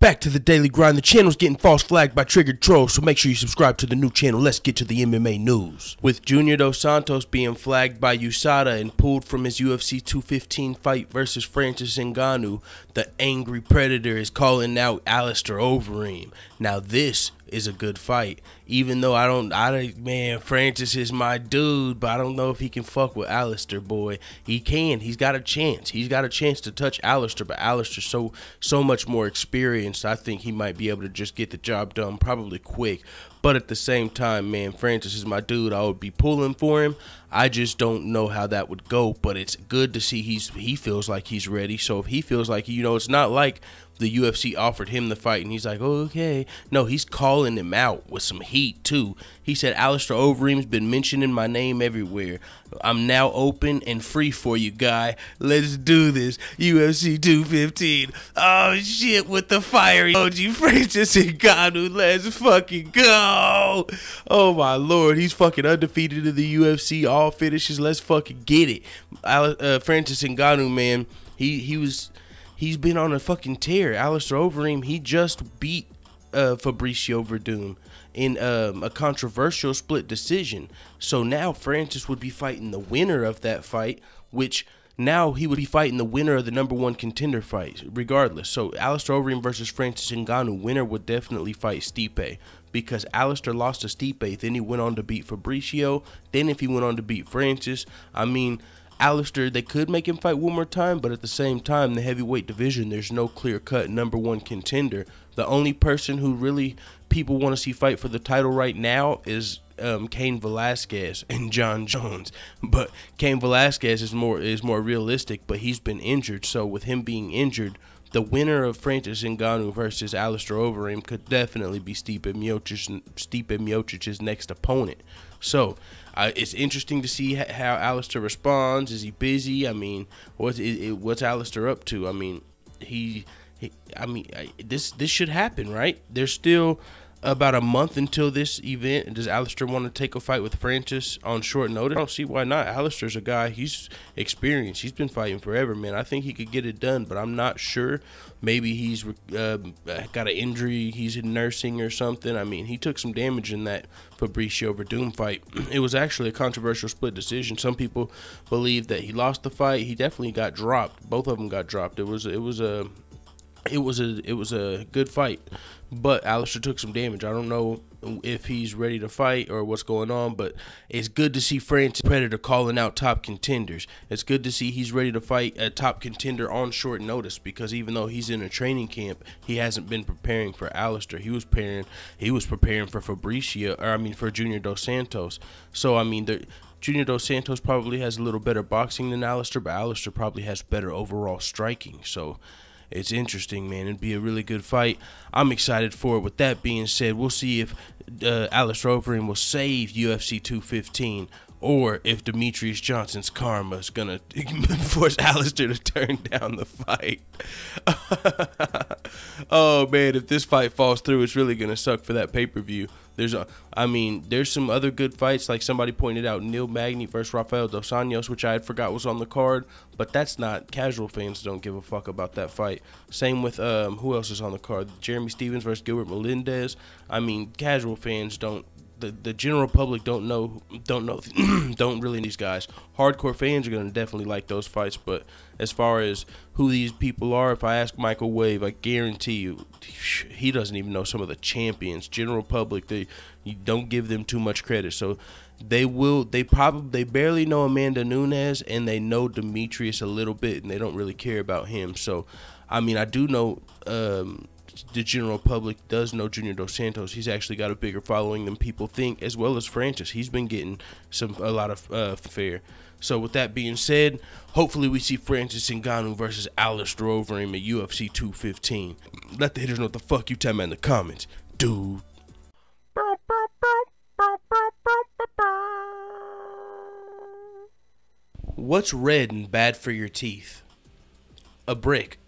Back to the daily grind. The channel's getting false flagged by triggered trolls, so make sure you subscribe to the new channel. Let's get to the MMA news. With Junior Dos Santos being flagged by USADA and pulled from his UFC 215 fight versus Francis Ngannou, the angry predator is calling out Alistair Overeem. Now this is a good fight, even though man, Francis is my dude, but I don't know if he can fuck with Alistair, boy. He can. He's got a chance. He's got a chance to touch Alistair, but Alistair's so much more experienced. I think he might be able to just get the job done probably quick. But at the same time, man, Francis is my dude. I would be pulling for him. I just don't know how that would go, but it's good to see he feels like he's ready. So if he feels like, it's not like the UFC offered him the fight and he's like, oh, okay. No, he's calling him out with some heat too. He said, Alistair Overeem's been mentioning my name everywhere. I'm now open and free for you, guy. Let's do this. UFC 215. Oh shit, with the fiery OG Francis Ngannou. Let's fucking go. Oh my lord, he's fucking undefeated in the UFC. All finishes. Let's fucking get it. Francis Ngannou, man, he's been on a fucking tear. Alistair Overeem, he just beat Fabricio Verdum in a controversial split decision. So now Francis would be fighting the winner of that fight, which now he would be fighting the winner of the #1 contender fight, regardless. So Alistair Overeem versus Francis Ngannou, winner would definitely fight Stipe, because Alistair lost to Stipe, then he went on to beat Fabricio, then if he went on to beat Francis, I mean, Alistair, they could make him fight one more time, but at the same time, the heavyweight division, there's no clear-cut #1 contender. The only person who really people want to see fight for the title right now is Cain Velasquez and John Jones. But Cain Velasquez is more realistic, but he's been injured. So with him being injured, the winner of Francis Ngannou versus Alistair Overeem could definitely be Stipe Miocic's next opponent. So it's interesting to see how Alistair responds. Is he busy? I mean, what's Alistair up to? I mean, this should happen, right? There's still about a month until this event. Does Alistair want to take a fight with Francis on short notice? I don't see why not. Alistair's a guy, he's experienced. He's been fighting forever, man. I think he could get it done, but I'm not sure. Maybe he's got an injury, he's in nursing or something. I mean, he took some damage in that Fabricio Verdum fight. It was actually a controversial split decision. Some people believe that he lost the fight. He definitely got dropped. Both of them got dropped. It was a good fight, but Alistair took some damage. I don't know if he's ready to fight or what's going on, but it's good to see Francis Predator calling out top contenders. It's good to see he's ready to fight a top contender on short notice, because even though he's in a training camp, he hasn't been preparing for Alistair. He was preparing for for Junior Dos Santos. So I mean, Junior Dos Santos probably has a little better boxing than Alistair, but Alistair probably has better overall striking. So it's interesting, man. It'd be a really good fight. I'm excited for it. With that being said, we'll see if Alistair Overeem will save UFC 215, or if Demetrius Johnson's karma is going to force Alistair to turn down the fight. Oh, man, if this fight falls through, it's really going to suck for that pay-per-view. There's some other good fights, like somebody pointed out, Neil Magny versus Rafael Dos Anjos, which I had forgot was on the card, but that's not, casual fans don't give a fuck about that fight. Same with, who else is on the card? Jeremy Stephens versus Gilbert Melendez. I mean, casual fans don't, the general public don't really know these guys. Hardcore fans are going to definitely like those fights, but as far as who these people are, if I ask Michael Wave, I guarantee you he doesn't even know some of the champions. General public, you don't give them too much credit. So they barely know Amanda Nunes, and they know Demetrius a little bit, and they don't really care about him. So I mean, I do know the general public does know Junior Dos Santos. He's actually got a bigger following than people think, as well as Francis. He's been getting a lot of fare. So with that being said, hopefully we see Francis Ngannou versus Alistair Overeem at UFC 215. Let the haters know what the fuck you tell me in the comments, dude. What's red and bad for your teeth? A brick.